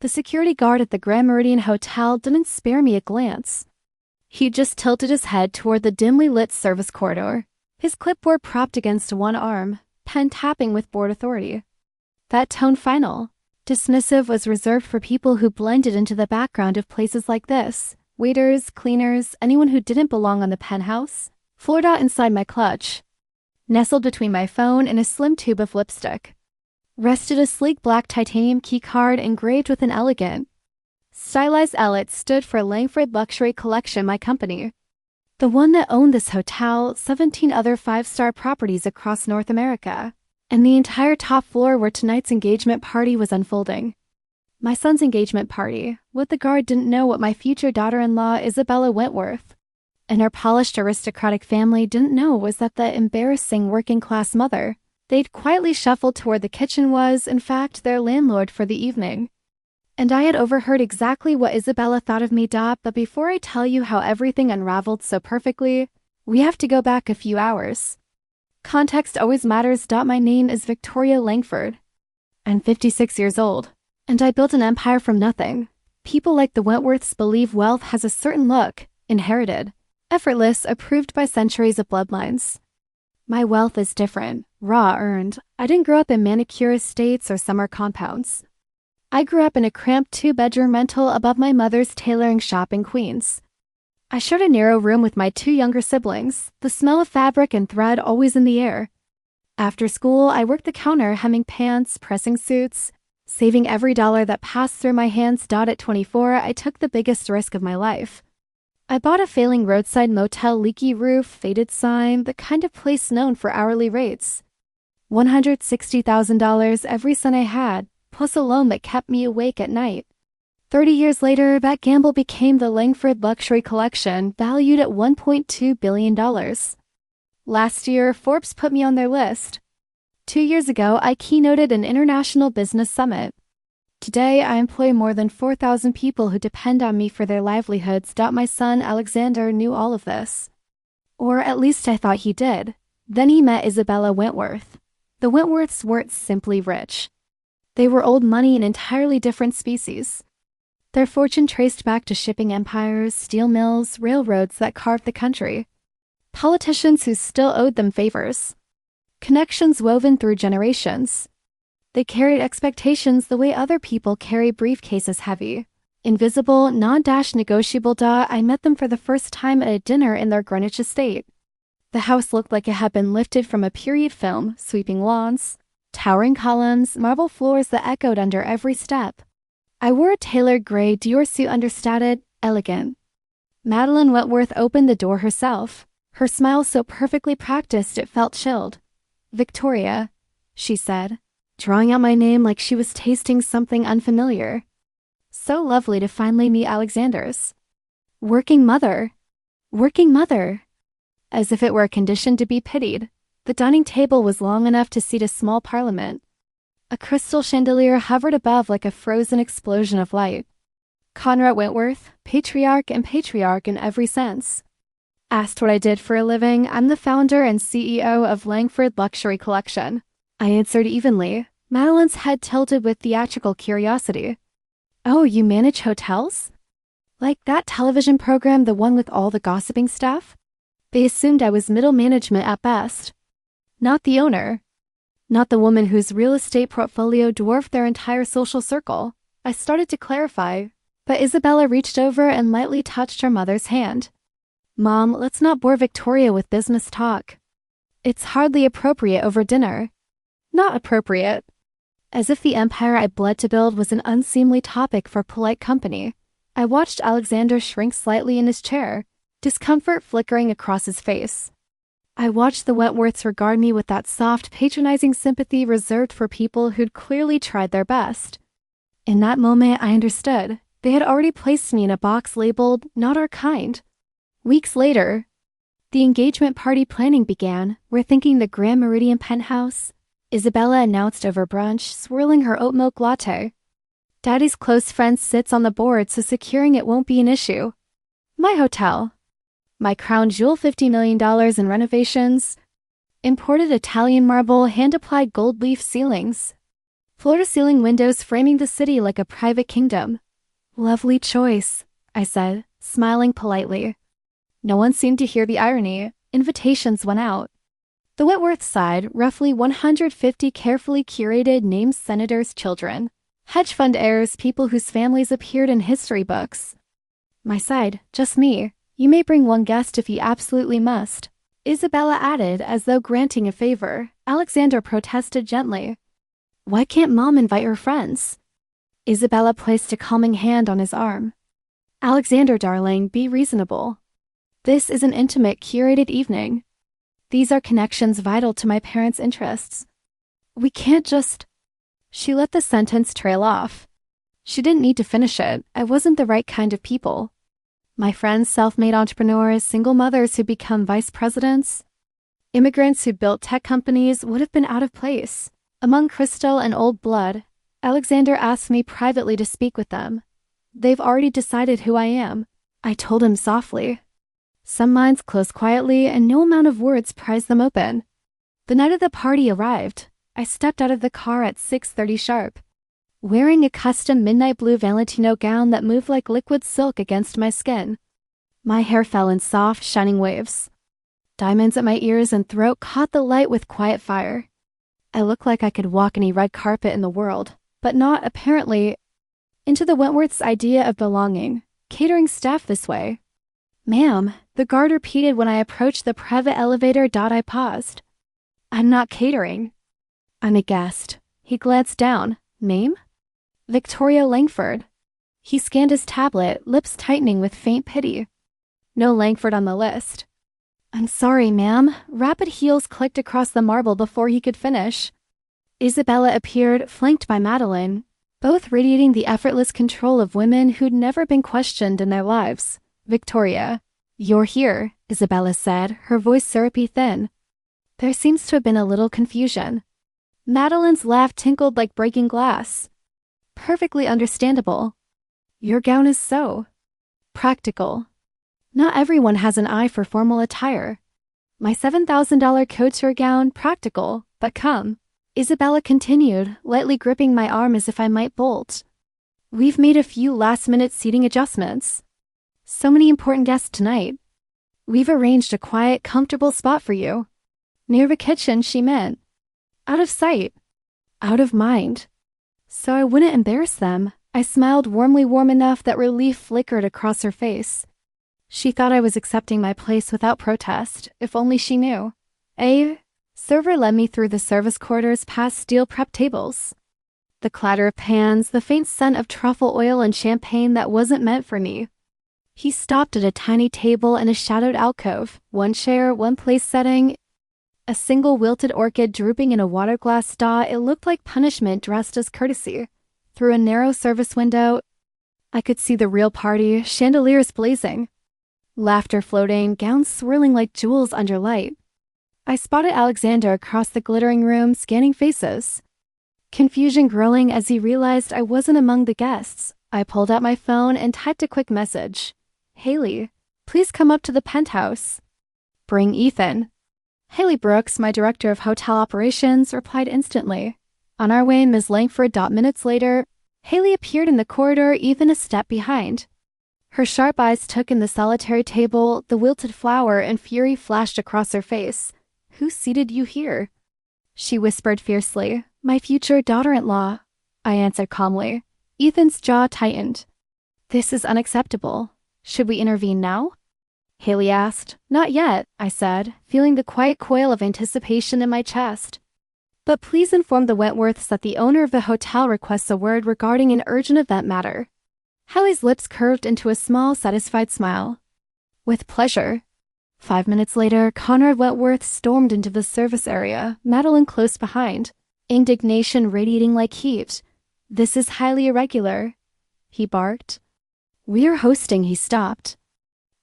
The security guard at the Grand Meridian Hotel didn't spare me a glance. He just tilted his head toward the dimly lit service corridor, his clipboard propped against one arm, pen tapping with board authority. That tone final, dismissive, was reserved for people who blended into the background of places like this. Waiters, cleaners, anyone who didn't belong on the penthouse. Floored out inside my clutch, nestled between my phone and a slim tube of lipstick, rested a sleek black titanium keycard engraved with an elegant, stylized L. It stood for Langford Luxury Collection, my company. The one that owned this hotel, 17 other 5-star properties across North America, and the entire top floor where tonight's engagement party was unfolding. My son's engagement party. What the guard didn't know what my future daughter-in-law, Isabella Wentworth, and our polished aristocratic family didn't know was that the embarrassing working-class mother they'd quietly shuffled toward the kitchen was, in fact, their landlord for the evening. And I had overheard exactly what Isabella thought of me. But before I tell you how everything unraveled so perfectly, we have to go back a few hours. Context always matters. My name is Victoria Langford. I'm 56 years old, and I built an empire from nothing. People like the Wentworths believe wealth has a certain look, inherited, effortless, approved by centuries of bloodlines. My wealth is different, raw, earned. I didn't grow up in manicure estates or summer compounds. I grew up in a cramped 2-bedroom rental above my mother's tailoring shop in Queens. I shared a narrow room with my 2 younger siblings, the smell of fabric and thread always in the air. After school, I worked the counter hemming pants, pressing suits, saving every dollar that passed through my hands. At 24, I took the biggest risk of my life. I bought a failing roadside motel, leaky roof, faded sign, the kind of place known for hourly rates. $160,000 every cent I had, plus a loan that kept me awake at night. 30 years later, that gamble became the Langford Luxury Collection, valued at $1.2 billion. Last year, Forbes put me on their list. 2 years ago, I keynoted an international business summit. Today, I employ more than 4,000 people who depend on me for their livelihoods. My son, Alexander, knew all of this. Or at least I thought he did. Then he met Isabella Wentworth. The Wentworths weren't simply rich. They were old money, an entirely different species. Their fortune traced back to shipping empires, steel mills, railroads that carved the country. Politicians who still owed them favors. Connections woven through generations. They carried expectations the way other people carry briefcases heavy. Invisible, non-negotiable. I met them for the first time at a dinner in their Greenwich estate. The house looked like it had been lifted from a period film, sweeping lawns, towering columns, marble floors that echoed under every step. I wore a tailored gray Dior suit, understated, elegant. Madeline Wentworth opened the door herself, her smile so perfectly practiced it felt chilled. "Victoria," she said, drawing out my name like she was tasting something unfamiliar. So lovely to finally meet Alexander's. Working mother. Working mother. As if it were a condition to be pitied, the dining table was long enough to seat a small parliament. A crystal chandelier hovered above like a frozen explosion of light. Conrad Wentworth, patriarch and patriarch in every sense. Asked what I did for a living, I'm the founder and CEO of Langford Luxury Collection. I answered evenly, Madeline's head tilted with theatrical curiosity. "Oh, you manage hotels? Like that television program, the one with all the gossiping stuff?" They assumed I was middle management at best. Not the owner. Not the woman whose real estate portfolio dwarfed their entire social circle. I started to clarify, but Isabella reached over and lightly touched her mother's hand. "Mom, let's not bore Victoria with business talk. It's hardly appropriate over dinner." Not appropriate. As if the empire I bled to build was an unseemly topic for polite company, I watched Alexander shrink slightly in his chair, discomfort flickering across his face. I watched the Wentworths regard me with that soft, patronizing sympathy reserved for people who'd clearly tried their best. In that moment, I understood. They had already placed me in a box labeled, "Not our kind." Weeks later, the engagement party planning began. We're thinking the Grand Meridian penthouse, Isabella announced over brunch, swirling her oat milk latte. Daddy's close friend sits on the board, so securing it won't be an issue. My hotel. My crown jewel, $50 million in renovations. Imported Italian marble, hand-applied gold leaf ceilings. Floor-to-ceiling windows framing the city like a private kingdom. Lovely choice, I said, smiling politely. No one seemed to hear the irony. Invitations went out. The Wentworth side, roughly 150 carefully curated named senators' children. Hedge fund heirs, people whose families appeared in history books. My side, just me. You may bring one guest if you absolutely must. Isabella added, as though granting a favor. Alexander protested gently. Why can't Mom invite her friends? Isabella placed a calming hand on his arm. Alexander, darling, be reasonable. This is an intimate, curated evening. These are connections vital to my parents' interests. We can't just... She let the sentence trail off. She didn't need to finish it. I wasn't the right kind of people. My friends, self-made entrepreneurs, single mothers who become vice presidents, immigrants who built tech companies would have been out of place. Among Crystal and Old Blood, Alexander asked me privately to speak with them. They've already decided who I am. I told him softly. Some minds close quietly, and no amount of words pries them open. The night of the party arrived. I stepped out of the car at 6:30 sharp, wearing a custom midnight blue Valentino gown that moved like liquid silk against my skin. My hair fell in soft, shining waves. Diamonds at my ears and throat caught the light with quiet fire. I looked like I could walk any red carpet in the world, but not, apparently, into the Wentworth's idea of belonging, catering staff this way. Ma'am, the guard repeated when I approached the private elevator. I paused. I'm not catering. I'm a guest. He glanced down. Name? Victoria Langford. He scanned his tablet, lips tightening with faint pity. No Langford on the list. I'm sorry, ma'am. Rapid heels clicked across the marble before he could finish. Isabella appeared, flanked by Madeline, both radiating the effortless control of women who'd never been questioned in their lives. Victoria. You're here, Isabella said, her voice syrupy thin. There seems to have been a little confusion. Madeline's laugh tinkled like breaking glass. Perfectly understandable. Your gown is so practical. Not everyone has an eye for formal attire. My $7,000 couture gown, practical, but come. Isabella continued, lightly gripping my arm as if I might bolt. We've made a few last-minute seating adjustments. So many important guests tonight. We've arranged a quiet, comfortable spot for you. Near the kitchen, she meant. Out of sight. Out of mind. So I wouldn't embarrass them. I smiled warm enough that relief flickered across her face. She thought I was accepting my place without protest, if only she knew. A server led me through the service quarters past steel prep tables. The clatter of pans, the faint scent of truffle oil and champagne that wasn't meant for me. He stopped at a tiny table in a shadowed alcove, one chair, one place setting, a single wilted orchid drooping in a water glass straw. It looked like punishment dressed as courtesy. Through a narrow service window, I could see the real party, chandeliers blazing, laughter floating, gowns swirling like jewels under light. I spotted Alexander across the glittering room, scanning faces. Confusion growing as he realized I wasn't among the guests. I pulled out my phone and typed a quick message. Haley, please come up to the penthouse. Bring Ethan. Haley Brooks, my director of hotel operations, replied instantly. On our way, Ms. Langford. Minutes later, Haley appeared in the corridor, even a step behind. Her sharp eyes took in the solitary table, the wilted flower, and fury flashed across her face. Who seated you here? She whispered fiercely. My future daughter-in-law. I answered calmly. Ethan's jaw tightened. This is unacceptable. Should we intervene now? Haley asked. Not yet, I said, feeling the quiet coil of anticipation in my chest. But please inform the Wentworths that the owner of the hotel requests a word regarding an urgent event matter. Haley's lips curved into a small, satisfied smile. With pleasure. 5 minutes later, Conrad Wentworth stormed into the service area, Madeline close behind, indignation radiating like heat. This is highly irregular, he barked. We're hosting, he stopped.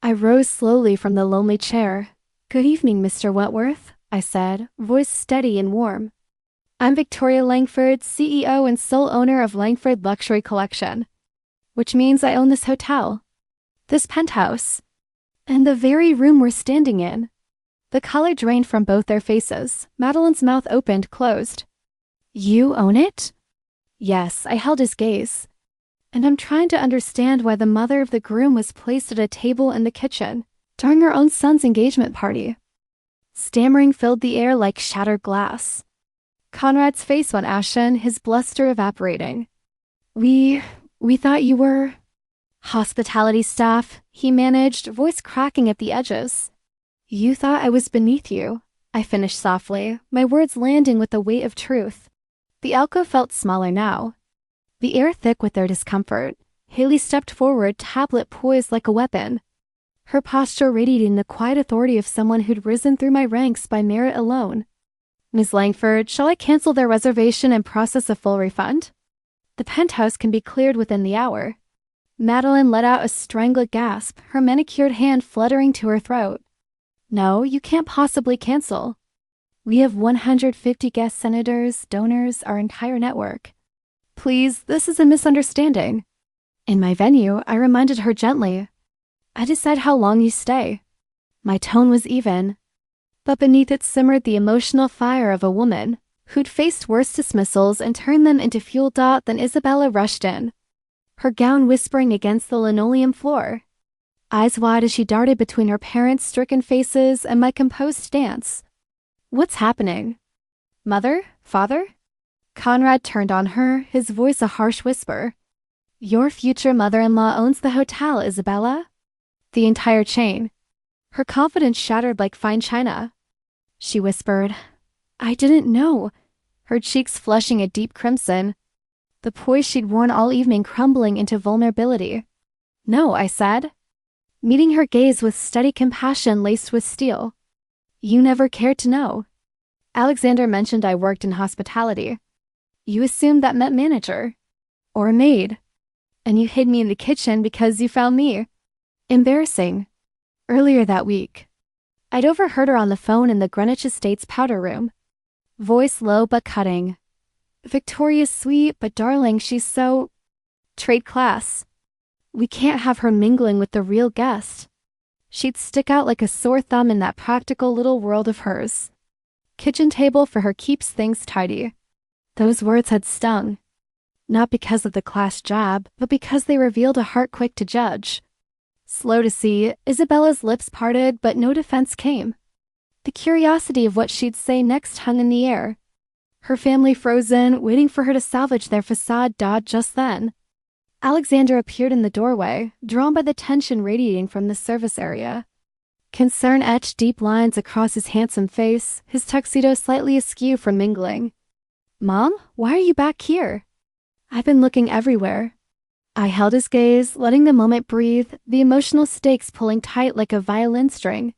I rose slowly from the lonely chair. Good evening, Mr. Wentworth, I said, voice steady and warm. I'm Victoria Langford, CEO and sole owner of Langford Luxury Collection, which means I own this hotel, this penthouse, and the very room we're standing in. The color drained from both their faces. Madeline's mouth opened, closed. You own it? Yes, I held his gaze. And I'm trying to understand why the mother of the groom was placed at a table in the kitchen during her own son's engagement party. Stammering filled the air like shattered glass. Conrad's face went ashen, his bluster evaporating. We thought you were... Hospitality staff, he managed, voice cracking at the edges. You thought I was beneath you, I finished softly, my words landing with the weight of truth. The alcove felt smaller now. The air thick with their discomfort. Haley stepped forward, tablet poised like a weapon. Her posture radiating the quiet authority of someone who'd risen through my ranks by merit alone. Ms. Langford, shall I cancel their reservation and process a full refund? The penthouse can be cleared within the hour. Madeline let out a strangled gasp, her manicured hand fluttering to her throat. No, you can't possibly cancel. We have 150 guest senators, donors, our entire network. Please, this is a misunderstanding. In my venue, I reminded her gently. I decide how long you stay. My tone was even, but beneath it simmered the emotional fire of a woman who'd faced worse dismissals and turned them into fuel dot than Isabella rushed in, her gown whispering against the linoleum floor. Eyes wide as she darted between her parents' stricken faces and my composed stance. What's happening? Mother? Father? Conrad turned on her, his voice a harsh whisper. Your future mother-in-law owns the hotel, Isabella. The entire chain. Her confidence shattered like fine china. She whispered, I didn't know, her cheeks flushing a deep crimson, the poise she'd worn all evening crumbling into vulnerability. No, I said, meeting her gaze with steady compassion laced with steel. You never cared to know. Alexander mentioned I worked in hospitality. You assumed that meant manager. Or maid. And you hid me in the kitchen because you found me. Embarrassing. Earlier that week, I'd overheard her on the phone in the Greenwich Estates powder room. Voice low but cutting. Victoria's sweet, but darling, she's so... trade class. We can't have her mingling with the real guest. She'd stick out like a sore thumb in that practical little world of hers. Kitchen table for her keeps things tidy. Those words had stung. Not because of the class job, but because they revealed a heart quick to judge. Slow to see, Isabella's lips parted, but no defense came. The curiosity of what she'd say next hung in the air. Her family frozen, waiting for her to salvage their facade dod just then. Alexander appeared in the doorway, drawn by the tension radiating from the service area. Concern etched deep lines across his handsome face, his tuxedo slightly askew from mingling. Mom, why are you back here? I've been looking everywhere. I held his gaze, letting the moment breathe, the emotional stakes pulling tight like a violin string.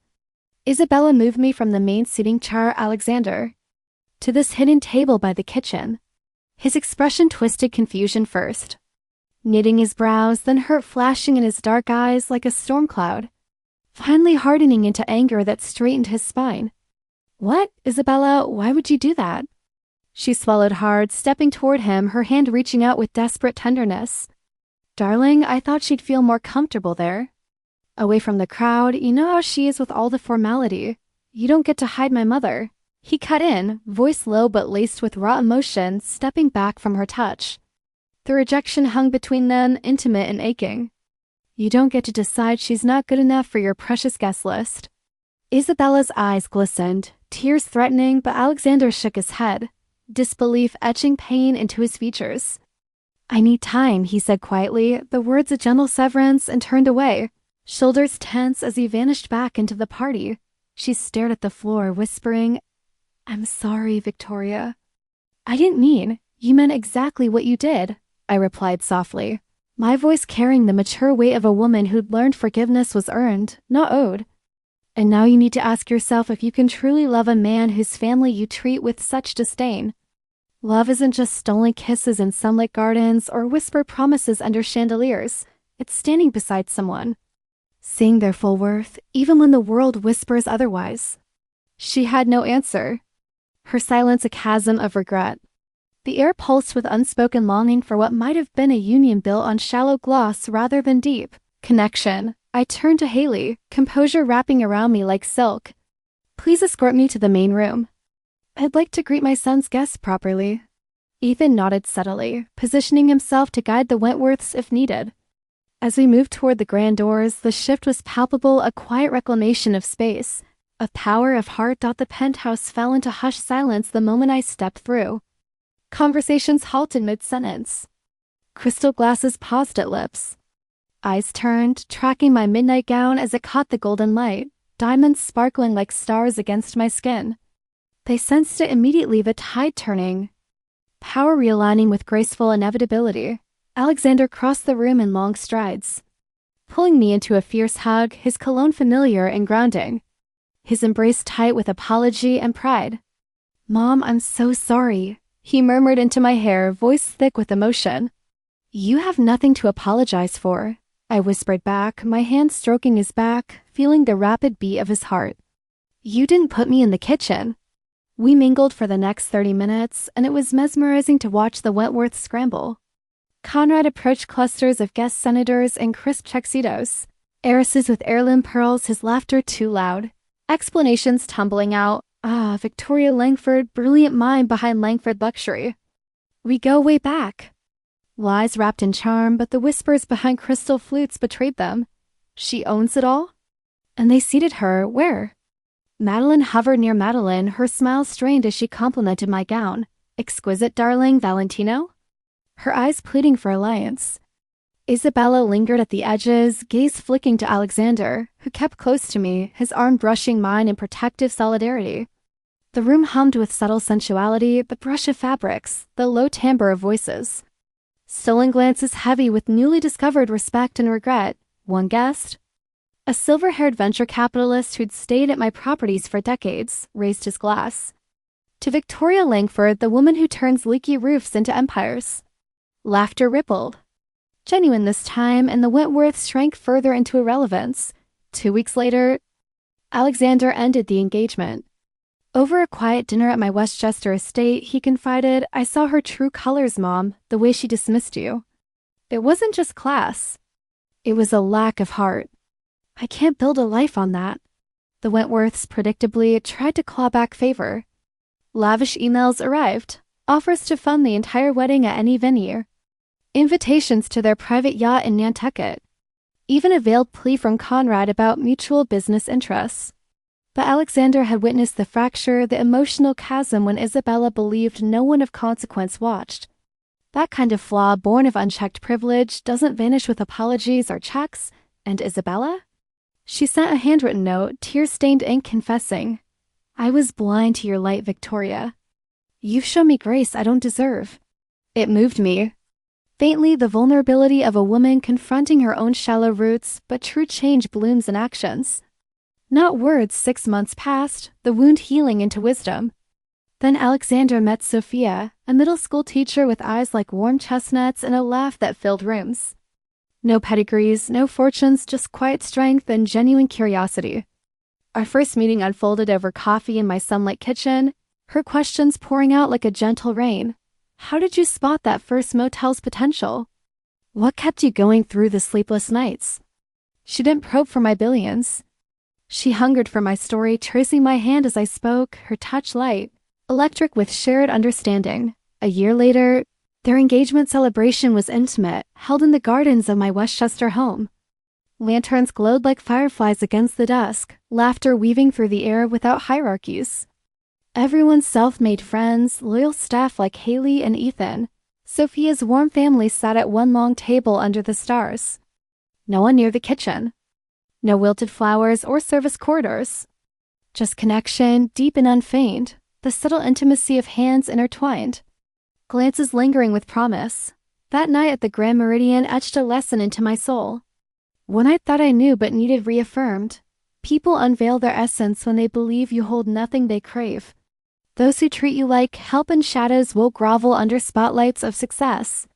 Isabella moved me from the main seating chair, Alexander, to this hidden table by the kitchen. His expression twisted confusion first, knitting his brows, then hurt flashing in his dark eyes like a storm cloud, finally hardening into anger that straightened his spine. What, Isabella, why would you do that? She swallowed hard, stepping toward him, her hand reaching out with desperate tenderness. Darling, I thought she'd feel more comfortable there. Away from the crowd, you know how she is with all the formality. You don't get to hide my mother. He cut in, voice low but laced with raw emotion, stepping back from her touch. The rejection hung between them, intimate and aching. You don't get to decide she's not good enough for your precious guest list. Isabella's eyes glistened, tears threatening, but Alexander shook his head, disbelief etching pain into his features. I need time, he said quietly, the words a gentle severance, and turned away, shoulders tense as he vanished back into the party. She stared at the floor, whispering, I'm sorry, Victoria. I didn't mean, you meant exactly what you did, I replied softly, my voice carrying the mature weight of a woman who'd learned forgiveness was earned, not owed. And now you need to ask yourself if you can truly love a man whose family you treat with such disdain. Love isn't just stolen kisses in sunlit gardens or whispered promises under chandeliers. It's standing beside someone, seeing their full worth, even when the world whispers otherwise. She had no answer, her silence a chasm of regret. The air pulsed with unspoken longing for what might have been a union built on shallow gloss rather than deep connection. I turned to Haley, composure wrapping around me like silk. Please escort me to the main room. I'd like to greet my son's guests properly. Ethan nodded subtly, positioning himself to guide the Wentworths if needed. As we moved toward the grand doors, the shift was palpable, a quiet reclamation of space. A power of heart. The penthouse fell into hushed silence the moment I stepped through. Conversations halted mid-sentence. Crystal glasses paused at lips. Eyes turned, tracking my midnight gown as it caught the golden light, diamonds sparkling like stars against my skin. They sensed it immediately, the tide turning. Power realigning with graceful inevitability. Alexander crossed the room in long strides, pulling me into a fierce hug, his cologne familiar and grounding, his embrace tight with apology and pride. "Mom, I'm so sorry," he murmured into my hair, voice thick with emotion. "You have nothing to apologize for," I whispered back, my hand stroking his back, feeling the rapid beat of his heart. "You didn't put me in the kitchen." We mingled for the next 30 minutes, and it was mesmerizing to watch the Wentworths scramble. Conrad approached clusters of guest senators in crisp tuxedos, heiresses with heirloom pearls, his laughter too loud. Explanations tumbling out. Victoria Langford, brilliant mind behind Langford Luxury. We go way back. Lies wrapped in charm, but the whispers behind crystal flutes betrayed them. She owns it all? And they seated her, where? Madeline hovered near Madeline, her smile strained as she complimented my gown. Exquisite, darling Valentino? Her eyes pleading for alliance. Isabella lingered at the edges, gaze flicking to Alexander, who kept close to me, his arm brushing mine in protective solidarity. The room hummed with subtle sensuality, the brush of fabrics, the low timbre of voices. Stolen glances heavy with newly discovered respect and regret. One guest, a silver-haired venture capitalist who'd stayed at my properties for decades, raised his glass. To Victoria Langford, the woman who turns leaky roofs into empires. Laughter rippled. Genuine this time, and the Wentworths shrank further into irrelevance. 2 weeks later, Alexander ended the engagement. Over a quiet dinner at my Westchester estate, he confided, "I saw her true colors, Mom, the way she dismissed you. It wasn't just class. It was a lack of heart. I can't build a life on that." The Wentworths predictably tried to claw back favor. Lavish emails arrived, offers to fund the entire wedding at any venue, invitations to their private yacht in Nantucket, even a veiled plea from Conrad about mutual business interests. But Alexander had witnessed the fracture, the emotional chasm when Isabella believed no one of consequence watched. That kind of flaw born of unchecked privilege doesn't vanish with apologies or checks, and Isabella? She sent a handwritten note, tear-stained ink confessing, "I was blind to your light, Victoria. You've shown me grace I don't deserve." It moved me. Faintly, the vulnerability of a woman confronting her own shallow roots, but true change blooms in actions. Not words. 6 months passed, the wound healing into wisdom. Then Alexander met Sophia, a middle school teacher with eyes like warm chestnuts and a laugh that filled rooms. No pedigrees, no fortunes, just quiet strength and genuine curiosity. Our first meeting unfolded over coffee in my sunlit kitchen, her questions pouring out like a gentle rain. How did you spot that first motel's potential? What kept you going through the sleepless nights? She didn't probe for my billions. She hungered for my story, tracing my hand as I spoke, her touch light, electric with shared understanding. A year later, their engagement celebration was intimate, held in the gardens of my Westchester home. Lanterns glowed like fireflies against the dusk, laughter weaving through the air without hierarchies. Everyone's self-made friends, loyal staff like Haley and Ethan. Sophia's warm family sat at one long table under the stars. No one near the kitchen. No wilted flowers or service corridors. Just connection, deep and unfeigned, the subtle intimacy of hands intertwined. Glances lingering with promise. That night at the Grand Meridian etched a lesson into my soul. One I thought I knew but needed reaffirmed. People unveil their essence when they believe you hold nothing they crave. Those who treat you like help in shadows will grovel under spotlights of success.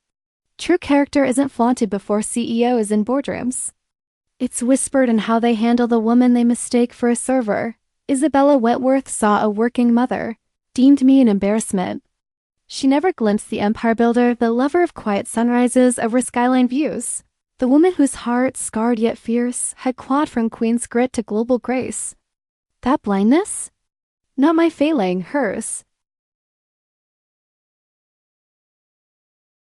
True character isn't flaunted before CEOs in boardrooms. It's whispered in how they handle the woman they mistake for a server. Isabella Wentworth saw a working mother, deemed me an embarrassment. She never glimpsed the empire builder, the lover of quiet sunrises over skyline views. The woman whose heart, scarred yet fierce, had clawed from queen's grit to global grace. That blindness? Not my failing, hers.